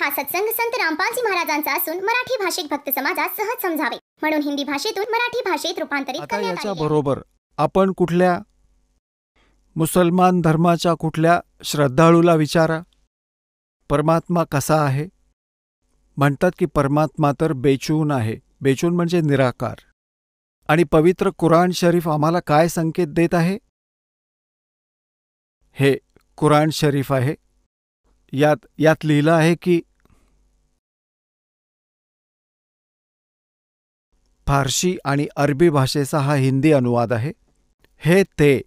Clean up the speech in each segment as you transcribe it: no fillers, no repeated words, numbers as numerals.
हा सत्संग संत रामपालजी महाराजांचा असून मराठी भाषिक भक्त समाजास सहज समजावे म्हणून हिंदी भाषेतून मराठी भाषेत रूपांतरित आता करण्यात याच्या आले आहे. बरोबर आपण कुठल्या मुसलमान धर्माच्या कुठल्या श्रद्धाळूला विचारा, परमात्मा कसा आहे? म्हणतात की परमात्मा तर बेचून आहे. बेचून म्हणजे निराकार. आणि पवित्र कुराण शरीफ आम्हाला काय संकेत देत आहे? हे कुराण शरीफ आहे. यात लिहिलं आहे की फारसी आणि अरबी भाषेचा हा हिंदी अनुवाद आहे. हे ते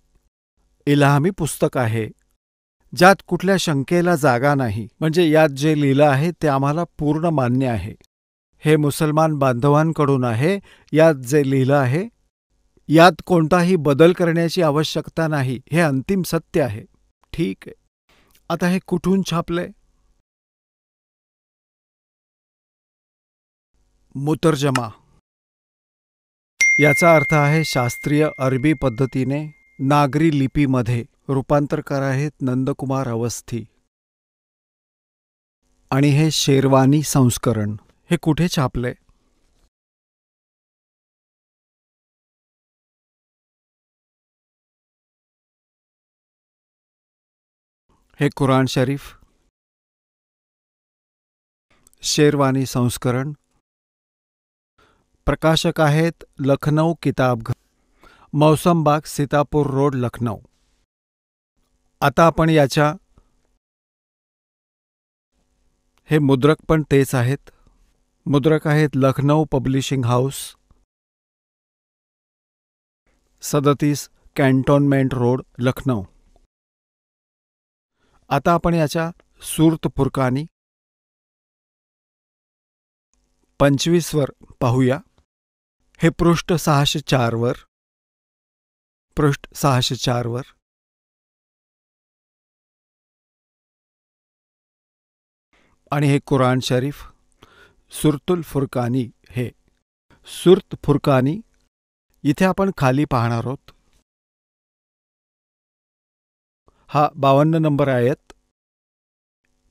इल्हामी पुस्तक आहे ज्यात कुठल्या शंकेला जागा नाही. म्हणजे यात जे लिहिलं आहे ते आम्हाला पूर्ण मान्य आहे. हे मुसलमान बांधवांकडून आहे. यात जे लिहिलं आहे यात कोणताही बदल करण्याची आवश्यकता नाही. हे अंतिम सत्य आहे. ठीक आहे. आता हे कुठून छापलंय? मुतर्जमा याचा अर्थ आहे शास्त्रीय अरबी पद्धतीने नागरी लिपीमध्ये. रूपांतरकार आहेत नंदकुमार अवस्थी. आणि हे शेरवानी संस्करण. हे कुठे छापलंय? हे कुराण शरीफ शेरवानी संस्करण. प्रकाशक आहेत लखनौ किताबघर, मौसम बाग, सीतापूर रोड, लखनौ. आता आपण याच्या हे मुद्रक पण तेच आहेत. मुद्रक आहेत Lucknow publishing house, 37 cantonment road, Lucknow. आता आपण याच्या सूरत फुरकानी 25 वर पाहूया. हे पृष्ठ 604 वर. पृष्ठ 604 वर. आणि हे कुराण शरीफ सुरतुल फुरकानी. हे सुरत फुरकानी इथे आपण खाली पाहणार आहोत. हा 52 नंबर आयत.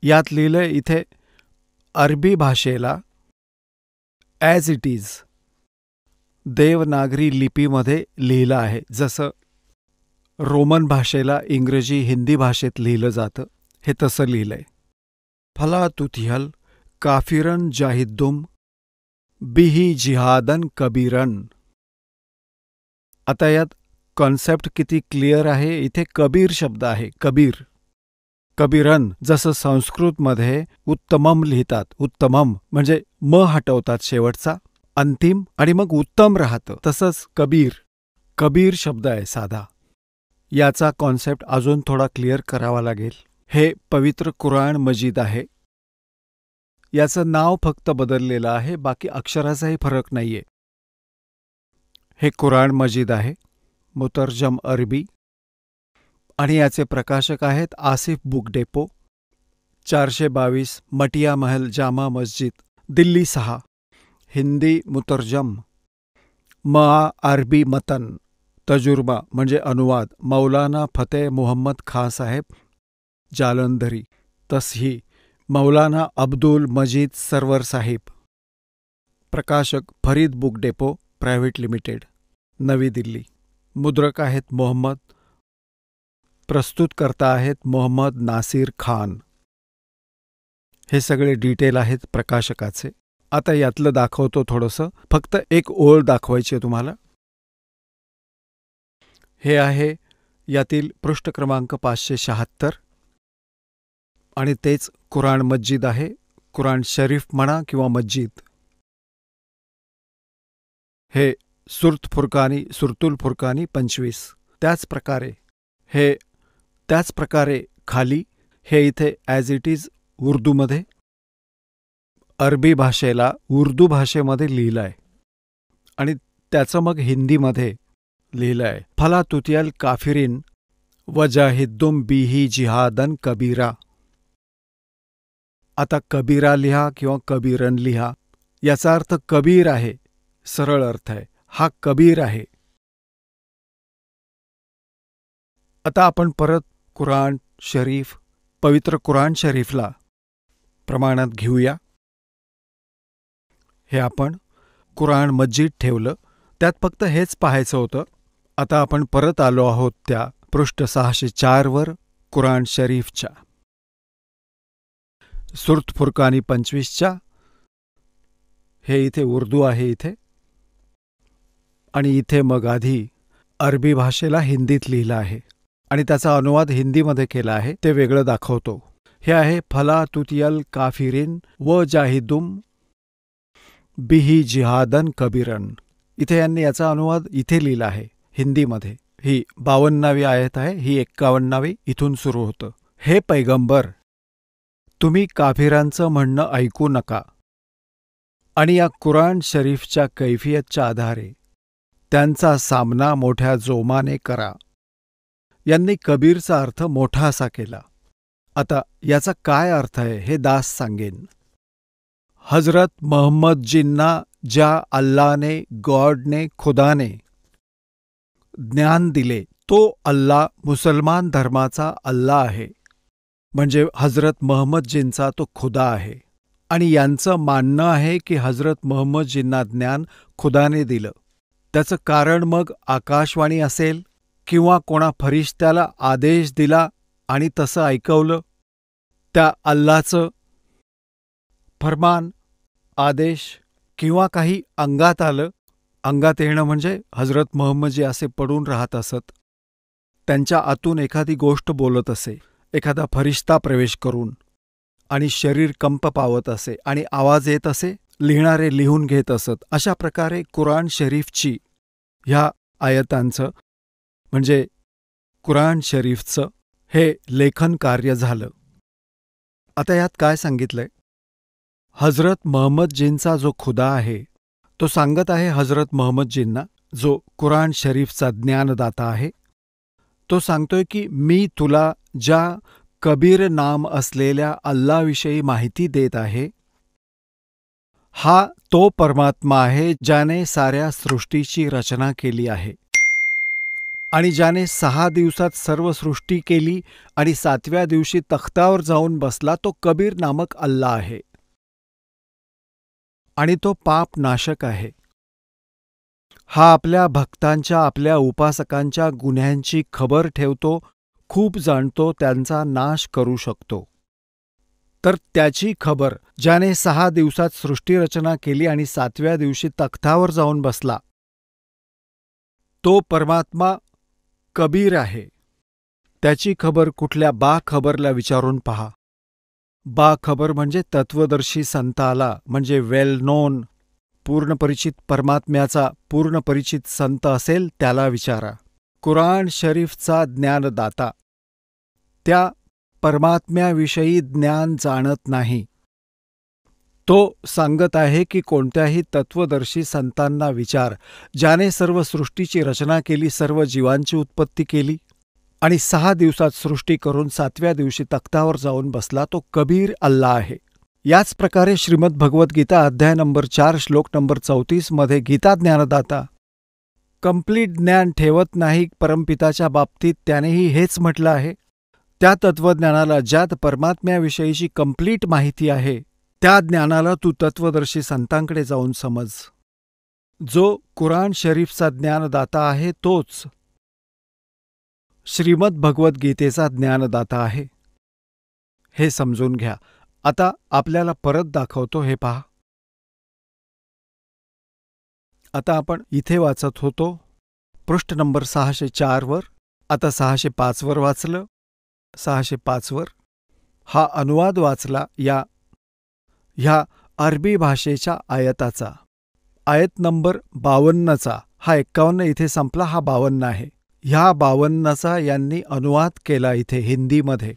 यात लिहिलंय इथे अरबी भाषेला ॲज इट इज देवनागरी लिपीमध्ये लिहिलं आहे. जसं रोमन भाषेला इंग्रजी हिंदी भाषेत लिहिलं जातं हे तसं लिहिलंय. फला तुथियल काफिरन जाहिद्दुम बिही जिहादन कबीरन. आता यात कॉन्सेप्ट किती क्लिअर आहे. इथे कबीर शब्द आहे. कबीर. कबीरन जसं संस्कृतमध्ये उत्तमम लिहितात. उत्तमम म्हणजे म हटवतात शेवटचा अंतिम आणि मग उत्तम राहतं. तसंच कबीर. कबीर शब्द आहे साधा. याचा कॉन्सेप्ट अजून थोडा क्लिअर करावा लागेल. हे पवित्र कुराण मजीद आहे. याचं नाव फक्त बदललेलं आहे. बाकी अक्षराचाही फरक नाहीये. हे कुराण मजीद आहे. मुतर्जम अरबी. आणि याचे प्रकाशक आहेत आसिफ बुक डेपो, 422 मटिया महल जामा मस्जिद, दिल्ली 6. हिंदी मुतर्जम. मआ अरबी मतन. तजुर्बा म्हणजे अनुवाद मौलाना फतेह मुहम्मद खां साहेब जालंधरी. तसही मौलाना अब्दुल मजीद सरवर साहिब. प्रकाशक Farid book depot private limited, नवी दिल्ली. मुद्रक आहेत मोहम्मद. प्रस्तुत करता आहेत मोहम्मद नासिर खान. हे सगळे डिटेल आहेत प्रकाशकाचे. आता यातलं दाखवतो थोडंसं. फक्त एक ओळ दाखवायची आहे तुम्हाला. हे आहे यातील पृष्ठ क्रमांक 576. आणि तेच कुराण मस्जिद आहे. कुराण शरीफ म्हणा किंवा मस्जिद. हे सुरत फुरकानी, सुरतुल फुरकानी 25. त्याच प्रकारे खाली हे इथे ॲज इट इज उर्दूमध्ये अरबी भाषेला उर्दू भाषेमध्ये लिहिलं आहे. आणि त्याचं मग हिंदीमध्ये लिहिलं आहे. फला तुतियल काफिरीन वजाहिद्दुम बिही जिहादन कबीरा. आता कबीरा लिहा किंवा कबीरन लिहा. याचा अर्थ कबीर आहे. सरळ अर्थ आहे. हा कबीर आहे. आता आपण परत कुराण शरीफ, पवित्र कुराण शरीफला प्रमाणात घेऊया. हे आपण कुराण मस्जिद ठेवलं, त्यात फक्त हेच पाहायचं होतं. आता आपण परत आलो आहोत त्या पृष्ठ 604 वर कुराण शरीफच्या. सुरत फुरकानी 25च्या. हे इथे उर्दू आहे इथे, आणि इथे मग आधी अरबी भाषेला हिंदीत लिहिलं आहे आणि त्याचा अनुवाद हिंदीमध्ये केला आहे, ते वेगळं दाखवतो. हे आहे फला तुतियल काफिरीन व जाहिदुम बिही जिहादन कबीरन. इथे यांनी याचा अनुवाद इथे लिहिला आहे हिंदीमध्ये. ही 52वी आयत आहे, ही 51वी इथून सुरू होतं. हे पैगंबर, तुम्ही काफिरांचं म्हणणं ऐकू नका आणि या कुराण शरीफच्या कैफियतच्या आधारे त्यांचा सामना मोठ्या जोमाने करा. यांनी कबीरचा अर्थ मोठा असा केला. आता याचा काय अर्थ आहे हे दास सांगेन. हजरत मोहम्मदजींना ज्या अल्लाने, गॉडने, खुदाने ज्ञान दिले, तो अल्लाह मुसलमान धर्माचा अल्लाह आहे, म्हणजे हजरत मोहम्मदजींचा तो खुदा आहे. आणि यांचं मानणं आहे की हजरत मोहम्मदजींना ज्ञान खुदाने दिलं. त्याचं कारण मग आकाशवाणी असेल किंवा कोणा फरिश्त्याला आदेश दिला आणि तसं ऐकवलं, त्या अल्लाचं फरमान, आदेश, किंवा काही अंगात आलं. अंगात येणं म्हणजे हजरत मोहम्मदजी असे पडून राहत असत, त्यांच्या आतून एखादी गोष्ट बोलत असे, एखादा फरिश्ता प्रवेश करून, आणि शरीर कंप पावत असे आणि आवाज येत असे, लिहिणारे लिहून घेत असत. अशा प्रकारे कुराण शरीफची, ह्या आयतांचं म्हणजे कुराण शरीफचं हे लेखन कार्य झालं. आता यात काय सांगितलंय? हजरत मोहम्मदजींचा जो खुदा आहे, तो सांगत आहे हजरत मोहम्मदजींना, जो कुराण शरीफचा ज्ञानदाता आहे, तो सांगतोय की मी तुला ज्या कबीर नाम असलेल्या अल्लाविषयी माहिती देत आहे, हा तो परमात्मा आहे ज्याने साऱ्या सृष्टीची रचना केली आहे आणि ज्याने 6 दिवसात सर्व सृष्टी केली आणि 7व्या दिवशी तख्तावर जाऊन बसला, तो कबीर नामक अल्लाह आहे आणि तो पाप नाशक आहे. हा आपल्या भक्तांच्या, आपल्या उपासकांच्या गुन्ह्यांची खबर ठेवतो, खूप जाणतो, त्यांचा नाश करू शकतो. तर त्याची खबर, ज्याने 6 दिवसात सृष्टीरचना केली आणि 7व्या दिवशी तख्तावर जाऊन बसला, तो परमात्मा कबीर आहे. त्याची खबर कुठल्या बाखबरला विचारून पहा. बाखबर म्हणजे तत्वदर्शी संताला, म्हणजे वेल नोन, पूर्णपरिचित परमात्म्याचा पूर्णपरिचित संत असेल त्याला विचारा. कुराण शरीफचा ज्ञानदाता त्या परमात्म्याविषयी ज्ञान जाणत नाही. तो सांगत आहे की कोणत्याही तत्वदर्शी संतांना विचार, ज्याने सर्व सृष्टीची रचना केली, सर्व जीवांची उत्पत्ती केली आणि 6 दिवसात सृष्टी करून 7व्या दिवशी तख्तावर जाऊन बसला, तो कबीर अल्लाह आहे. याच प्रकारे श्रीमद भगवद्गीता अध्याय नंबर 4 श्लोक नंबर 34 मध्ये गीता ज्ञानदाता कंप्लीट ज्ञान ठेवत नाही परमपिताच्या बाबतीत, त्यानेही हेच म्हटलं आहे. त्या तत्वज्ञानाला, ज्यात परमात्म्याविषयीची कंप्लीट माहिती आहे, त्या ज्ञानाला तू तत्वदर्शी संतांकडे जाऊन समज. जो कुराण शरीफचा ज्ञानदाता आहे तोच श्रीमद भगवद्गीतेचा ज्ञानदाता आहे, हे समजून घ्या. आता आपल्याला परत दाखवतो, हे पहा. आता आपण इथे वाचत होतो पृष्ठ नंबर 604 वर. आता 605 वर वाचलं. 605 वर हा अनुवाद वाचला ह्या अरबी भाषेच्या आयताचा. आयत नंबर 52चा, हा 51 इथे संपला, हा 52 आहे. ह्या 52चा यांनी अनुवाद केला इथे हिंदीमध्ये.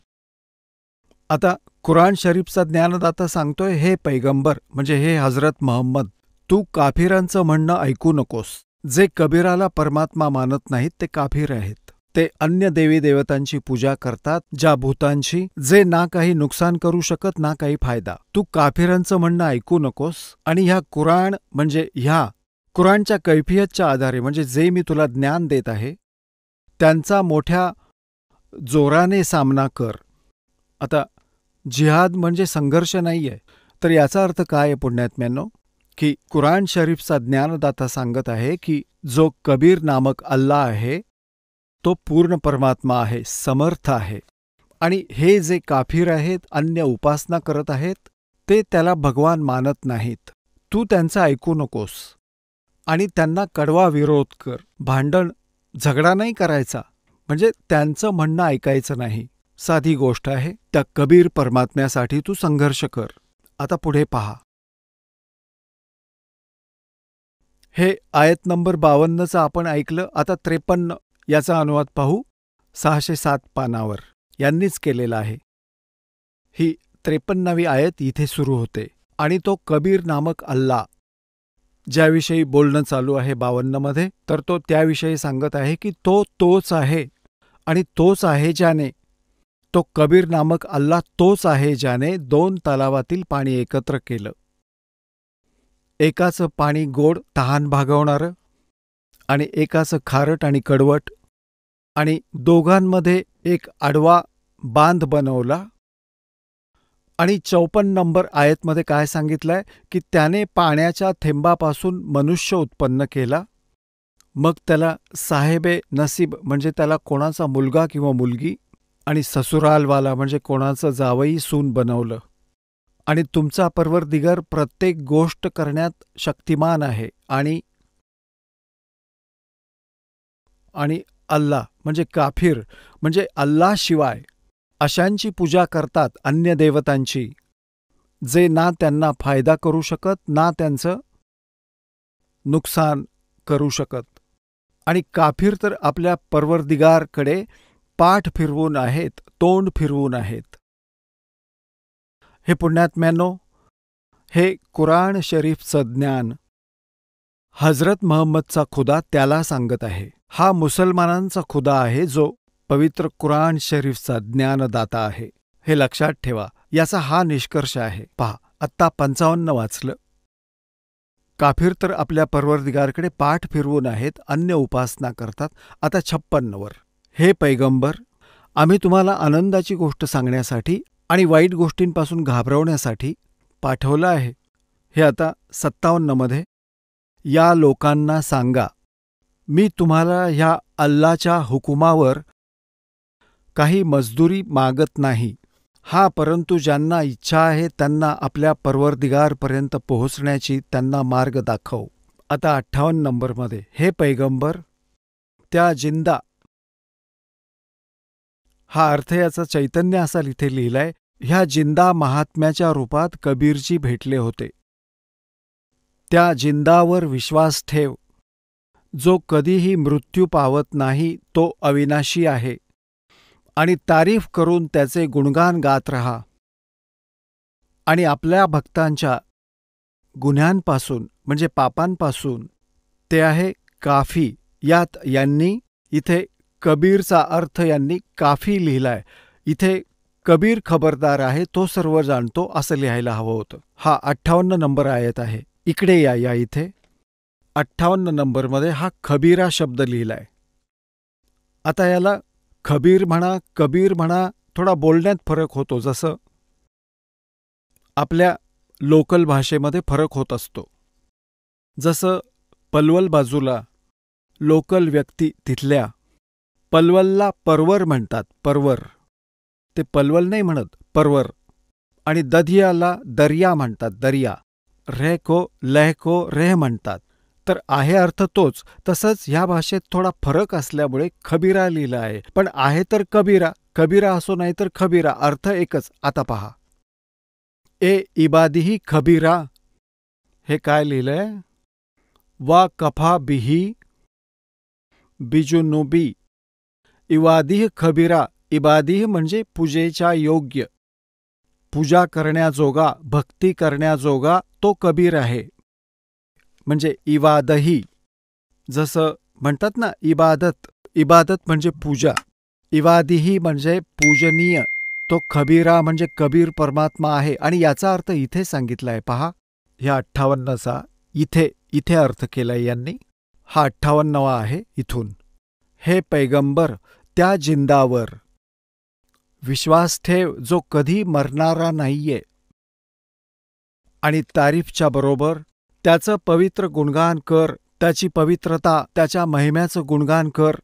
आता कुराण शरीफचा ज्ञानदाता सांगतोय, हे पैगंबर म्हणजे हे हजरत मोहम्मद, तू काफिरांचं म्हणणं ऐकू नकोस. जे कबीराला परमात्मा मानत नाहीत ते काफिर आहेत. ते अन्य देवी देवतांची पूजा करतात, ज्या भूतांची, जे ना काही नुकसान करू शकत ना काही फायदा. तू काफिरांचं म्हणणं ऐकू नकोस. आणि ह्या कुराण म्हणजे ह्या कुराणच्या कैफियतच्या आधारे, म्हणजे जे मी तुला ज्ञान देत आहे, त्यांचा मोठ्या जोराने सामना कर. आता जिहाद म्हणजे संघर्ष नाहीये. तर याचा अर्थ काय आहे पुण्यात्म्यांनो? की कुराण शरीफचा ज्ञानदाता सांगत आहे की जो कबीर नामक अल्लाह आहे तो पूर्ण परमात्मा आहे, समर्थ आहे. आणि हे जे काफिर आहेत, अन्य उपासना करत आहेत, ते त्याला भगवान मानत नाहीत. तू त्यांचं ऐकू नकोस आणि त्यांना कडवा विरोध कर. भांडण झगडा नाही करायचा, म्हणजे त्यांचं म्हणणं ऐकायचं नाही. साधी गोष्ट आहे. त्या कबीर परमात्म्यासाठी तू संघर्ष कर. आता पुढे पहा. हे आयत नंबर 52चं आपण ऐकलं. आता 53 याचा अनुवाद पाहू. 607 पानावर यांनीच केलेला आहे. ही 53वी आयत इथे सुरू होते. आणि तो कबीर नामक अल्लाह ज्याविषयी बोलणं चालू आहे 52मध्ये, तर तो त्याविषयी सांगत आहे की तोच आहे आणि तोच आहे ज्याने, तो कबीर नामक अल्लाह तोच आहे ज्याने 2 तलावातील पाणी एकत्र केलं. एकाचं पाणी गोड तहान भागवणारं आणि एकाचं खारट आणि कडवट, आणि दोघांमध्ये एक आडवा बांध बनवला. आणि 54 नंबर आयतमध्ये काय सांगितलंय की त्याने पाण्याच्या थेंबापासून मनुष्य उत्पन्न केला. मग त्याला साहेबे नसीब म्हणजे त्याला कोणाचा मुलगा किंवा मुलगी, आणि ससुरालवाला म्हणजे कोणाचं जावई सून बनवलं. आणि तुमचा परवरदिगार प्रत्येक गोष्ट करण्यात शक्तिमान आहे. आणि अल्लाह म्हणजे काफिर म्हणजे अल्लाह शिवाय अशांची पूजा करतात, अन्य देवतांची, जे ना त्यांना फायदा करू शकत ना त्यांचं नुकसान करू शकत. आणि काफिर तर आपल्या परवरदिगारकडे पाठ फिरवून आहेत, तोंड फिरवून आहेत. हे पुण्यात्म्यांनो, हे कुराण शरीफचं ज्ञान हजरत महम्मदचा खुदा त्याला सांगत आहे. हा मुसलमानांचा खुदा आहे जो पवित्र कुराण शरीफचा ज्ञानदाता आहे. हे लक्षात ठेवा. याचा हा निष्कर्ष आहे. पहा, आत्ता 55 वाचलं. काफिर तर आपल्या परवरदिगारकडे पाठ फिरवून आहेत, अन्य उपासना करतात. आता 56 हे पैगंबर, आम्ही तुम्हाला आनंदाची गोष्ट सांगण्यासाठी आणि वाईट गोष्टींपासून घाबरवण्यासाठी पाठवलं आहे. हे आता 57मध्ये, या लोकांना सांगा, मी तुम्हाला ह्या अल्लाच्या हुकुमावर काही मजदुरी मागत नाही. परंतु ज्यांना इच्छा आहे त्यांना आपल्या परवरदिगारपर्यंत पोहोचण्याची त्यांना मार्ग दाखव. आता 58 नंबरमध्ये, हे पैगंबर, त्या जिंदा, हा अर्थ याचा चैतन्य असा इथे लिहिलाय, ह्या जिंदा महात्म्याच्या रूपात कबीरजी भेटले होते. त्या जिंदावर विश्वास ठेव, जो कधीही मृत्यू पावत नाही, तो अविनाशी आहे. आणि तारीफ करून त्याचे गुणगान गात रहा. आणि आपल्या भक्तांच्या गुन्ह्यांपासून म्हणजे पापांपासून ते आहे काफी. यात यांनी इथे कबीरचा अर्थ यांनी काफी लिहिलाय. इथे कबीर खबरदार आहे, तो सर्व जाणतो असं लिहायला हवं होतं. हा 58 नंबर आयत आहे. इकडे या इथे 58 नंबरमध्ये हा खबीरा शब्द लिहिलाय. आता याला खबीर म्हणा, कबीर म्हणा, थोडा बोलण्यात फरक होतो. जसं आपल्या लोकल भाषेमध्ये फरक होत असतो. जसं पलवल बाजूला लोकल व्यक्ती तिथल्या पलवलला परवर म्हणतात. परवर, ते पलवल नाही म्हणत, परवर. आणि दधियाला दर्या म्हणतात, दर्या. रेह लहको रेह म्हणतात. तर आहे अर्थ तोच. तसंच ह्या भाषेत थोडा फरक असल्यामुळे खबीरा लिहिला आहे. पण आहे तर कबीरा, कबीरा असो नाही तर खबीरा, अर्थ एकच. आता पहा, ए इबादिही खबीरा, हे काय लिहिलंय? वा कफा बिही बिजुनुबी इवादिह खबीरा. इबादिह म्हणजे पूजेच्या योग्य, पूजा करण्याजोगा, भक्ती करण्याजोगा तो कबीर आहे. म्हणजे इवादही, जसं म्हणतात ना इबादत, इबादत म्हणजे पूजा. इवादिही म्हणजे पूजनीय. तो खबीरा म्हणजे कबीर परमात्मा आहे. आणि याचा अर्थ इथे सांगितलाय पहा, ह्या 58चा इथे अर्थ केलाय यांनी. हा 58वा आहे इथून. हे पैगंबर, त्या जिंदावर विश्वास ठेव जो कधी मरणारा नाहीये. आणि तारीफच्या बरोबर त्याचं पवित्र गुणगान कर, त्याची पवित्रता, त्याच्या महिम्याचं गुणगान कर.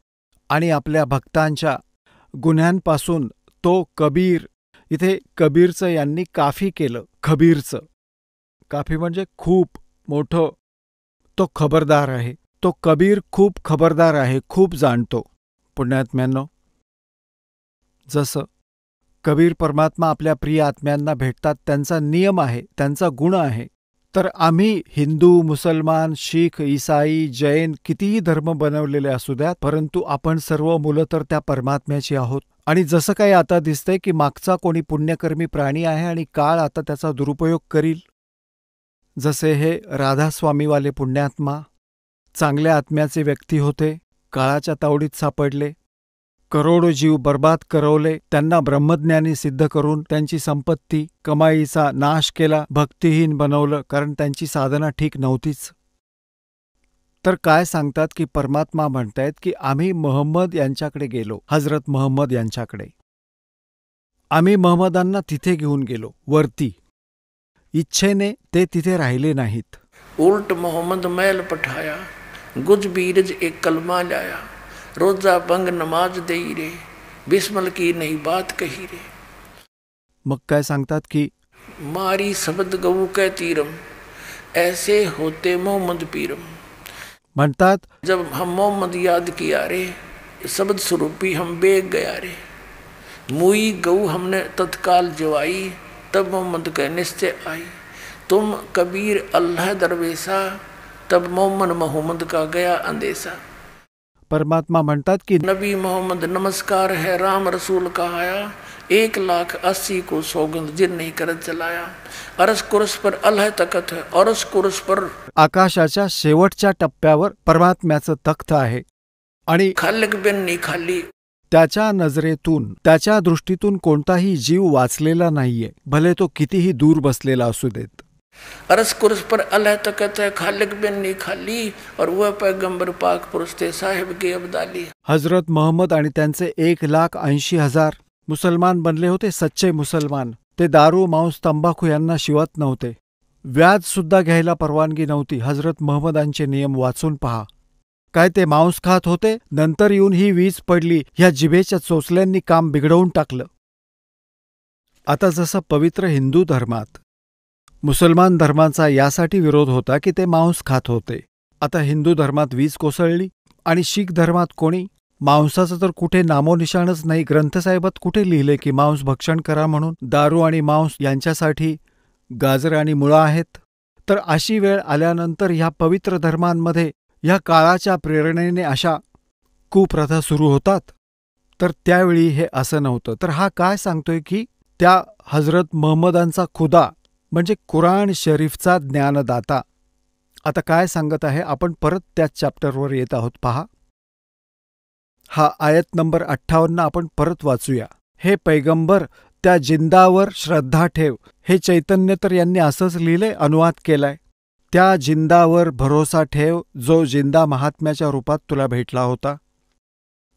आणि आपल्या भक्तांच्या गुन्ह्यांपासून तो कबीर, इथे कबीरचं यांनी काफी केलं, खबीरचं. काफी म्हणजे खूप मोठं. तो खबरदार आहे. तो कबीर खूप खबरदार आहे, खूप जाणतो. पुण्यात्म्यांनो, जसं कबीर परमात्मा आपल्या प्रिय आत्म्यांना भेटतात, त्यांचा नियम आहे, त्यांचा गुण आहे. तर आम्ही हिंदू, मुसलमान, शीख, ईसाई, जैन कितीही धर्म बनवलेले असू द्यात, परंतु आपण सर्व मुलं तर त्या परमात्म्याची आहोत. आणि जसं काही आता दिसतंय की मागचा कोणी पुण्यकर्मी प्राणी आहे आणि काळ आता त्याचा दुरुपयोग करील. जसे हे राधास्वामीवाले पुण्यात्मा चांगल्या आत्म्याचे व्यक्ती होते, काळाच्या तावडीत सापडले, करोडो जीव बर्बाद करवले, त्यांना ब्रह्मज्ञानी सिद्ध करून त्यांची संपत्ती कमाईचा नाश केला, भक्तिहीन बनवलं, कारण त्यांची साधना ठीक नव्हतीच. तर काय सांगतात की परमात्मा म्हणतायत की आम्ही महम्मद यांच्याकडे गेलो, हजरत महम्मद यांच्याकडे. आम्ही महम्मदांना तिथे घेऊन गेलो, वरती. इच्छेने ते तिथे राहिले नाहीत. उल्ट मोहम्मद मैल पठाया, गुज बीरज एक कलमा लाया, रोजा बंग नमाज दई रे, बिस्मल की नहीं बात कही रे. मग काय सांगतात की मारी शब्द गऊ कै तीरम, ऐसे होते मोहम्मद पीरम. म्हणतात जब हम मोहम्मद याद किया रे, शब्द स्वरूपी हम बेग गया रे. मुई गऊ हमने तत्काल जवाई, तब मोहम्मद का निश्चय आई. तुम कबीर अल्लाह दरवेशा, तब मोहम्मद का गया अंदेशा. परमात्मा म्हणतात की नबी मोहम्मद नमस्कार है राम रसूल कहाया, 1,80,000 को सौगंध जिन नहीं करत चलाया. अरस कुरस पर अल्लाह तकत है, अरस कुरस पर आकाशाच्या शेवटच्या टप्प्यावर परमात्म्याचं तख्त आहे. आणि खालिक बिन नहीं खाली. त्याच्या नजरेतून, त्याच्या दृष्टीतून कोणताही जीव वाचलेला नाहीये, भले तो कितीही दूर बसलेला असू देत. अरस कुरस पर अल्लाह तकत है, खालिक बिन नहीं खाली. और वह पैगंबर पाक पुरुष थे साहिब के अब्दाली. हजरत मोहम्मद आणि त्यांचे 1,80,000 मुसलमान बनले होते, सच्चे मुसलमान. ते दारू, मांस, तंबाखू यांना शिवत नव्हते. व्याज सुद्धा घ्यायला परवानगी नव्हती. हजरत महम्मदांचे नियम वाचून पहा. काय ते मांस खात होते, नंतर येऊन ही वीज पडली, ह्या जिभेच्या चोचल्यांनी काम बिघडवून टाकलं. आता जसं पवित्र हिंदू धर्मात मुसलमान धर्माचा यासाठी विरोध होता की ते मांस खात होते, आता हिंदू धर्मात वीज कोसळली. आणि शीख धर्मात कोणी मांसाचं तर कुठे नामोनिशाणच नाही. ग्रंथसाहेबात कुठे लिहिले की मांस भक्षण करा म्हणून. दारू आणि मांस यांच्यासाठी गाजर आणि मुळा आहेत. तर अशी वेळ आल्यानंतर ह्या पवित्र धर्मांमध्ये ह्या काळाच्या प्रेरणेने अशा कुप्रथा सुरू होतात. तर त्यावेळी हे असं नव्हतं. तर हा काय सांगतोय की त्या हजरत महम्मदांचा खुदा म्हणजे कुराण शरीफचा ज्ञानदाता आता काय सांगत आहे, आपण परत त्याच चॅप्टरवर येत आहोत. पहा, हा आयत नंबर 58 आपण परत वाचूया. हे पैगंबर, त्या जिंदावर श्रद्धा ठेव. हे चैतन्य तर यांनी असंच लिहिले, अनुवाद केलाय. त्या जिंदावर भरोसा ठेव जो जिंदा महात्म्याच्या रूपात तुला भेटला होता,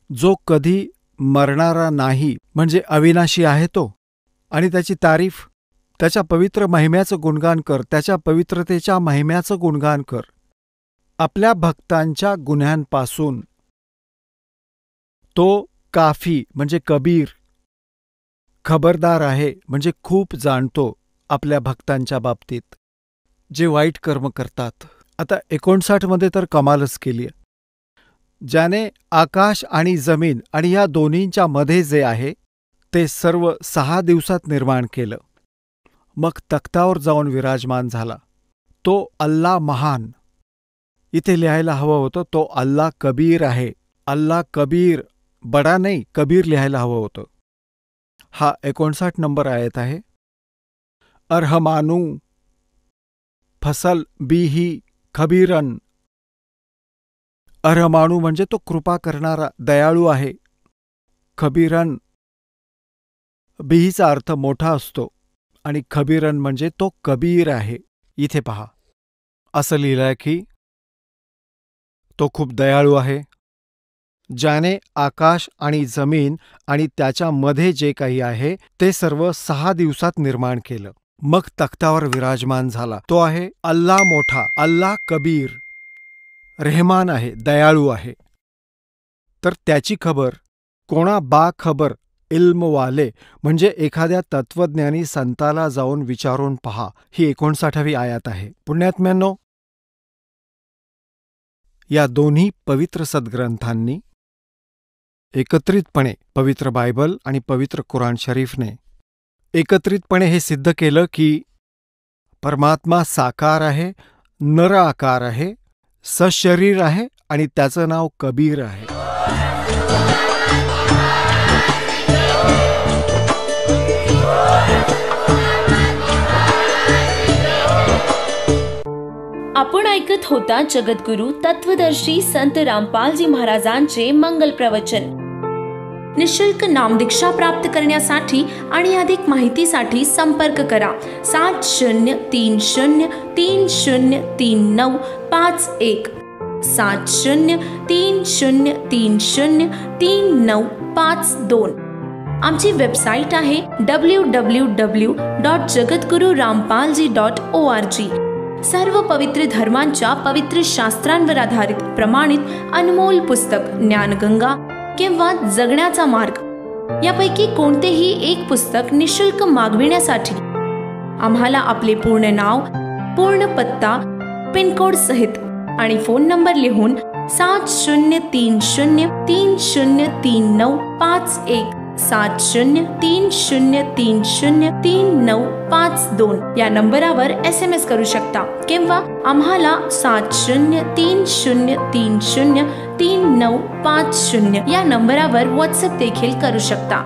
जो कधी मरणारा नाही, म्हणजे अविनाशी आहे तो. आणि त्याची तारीफ, त्याच्या पवित्र महिम्याचं गुणगान कर, त्याच्या पवित्रतेच्या महिम्याचं गुणगान कर. आपल्या भक्तांच्या गुन्ह्यांपासून तो काफी म्हणजे कबीर, खबरदार आहे म्हणजे खूप जाणतो आपल्या भक्तांच्या बाबतीत, जे वाईट कर्म करतात. आता 59 मध्ये तर कमालच केली. ज्याने आकाश आणि जमीन आणि या दोन्हींच्या मध्ये जे आहे ते सर्व 6 दिवसात निर्माण केलं, मग तख्तावर जाऊन विराजमान झाला. तो अल्ला महान. इथे लिहायला हवं होतं तो अल्ला कबीर आहे. अल्ला कबीर, बडा नाही, कबीर लिहायला हवं होतं. हा 59 नंबर आयत आहे. अर्हमानू फसल बीही खबीरन. अर्हमानू म्हणजे तो कृपा करणारा, दयाळू आहे. खबीरन, बीहीचा अर्थ मोठा असतो आणि खबीरन म्हणजे तो कबीर आहे. इथे पहा, असं लिहिलंय की तो खूप दयाळू आहे, ज्याने आकाश आणि जमीन आणि त्याच्यामध्ये जे काही आहे ते सर्व 6 दिवसात निर्माण केलं. मग तख्तावर विराजमान झाला. तो आहे अल्लाह मोठा, अल्लाह कबीर, रेहमान आहे, दयाळू आहे. तर त्याची खबर कोणा बाखबर इल्मवाले म्हणजे एखाद्या तत्वज्ञानी संताला जाऊन विचारून पहा. ही 59वी आयत आहे. पुण्यात्म्यांनो, या दोन्ही पवित्र सद्ग्रंथांनी एकत्रितपणे पवित्र बायबल आणि पवित्र कुराण शरीफने एकत्रितपणे हे सिद्ध केलं की परमात्मा साकार आहे, नर आकार आहे, सशरीर आहे आणि त्याचं नाव कबीर आहे. आपण ऐकत होता जगद्गुरु तत्वदर्शी संत रामपालजी महाराजांचे मंगल प्रवचन. निशुल्क नामदीक्षा प्राप्त करण्यासाठी आणि अधिक माहितीसाठी संपर्क करा 7030303951 7030303952. आमची वेबसाईट आहे www.jagadgururampalji.org. सर्व पवित्र धर्मांच्या पवित्र शास्त्रांवर आधारित प्रमाणित अनमोल पुस्तक ज्ञानगंगा किंवा जगण्याचा मार्ग यापैकी कोणतेही एक पुस्तक निशुल्क मागविण्यासाठी आम्हाला आपले पूर्ण नाव, पूर्ण पत्ता, पिनकोड सहित आणि फोन नंबर लिहून 7030303951 7030303952 या नंबरावर SMS करू शकता किंवा आम्हाला 7030303950 या नंबरावर व्हॉट्सअप देखील करू शकता.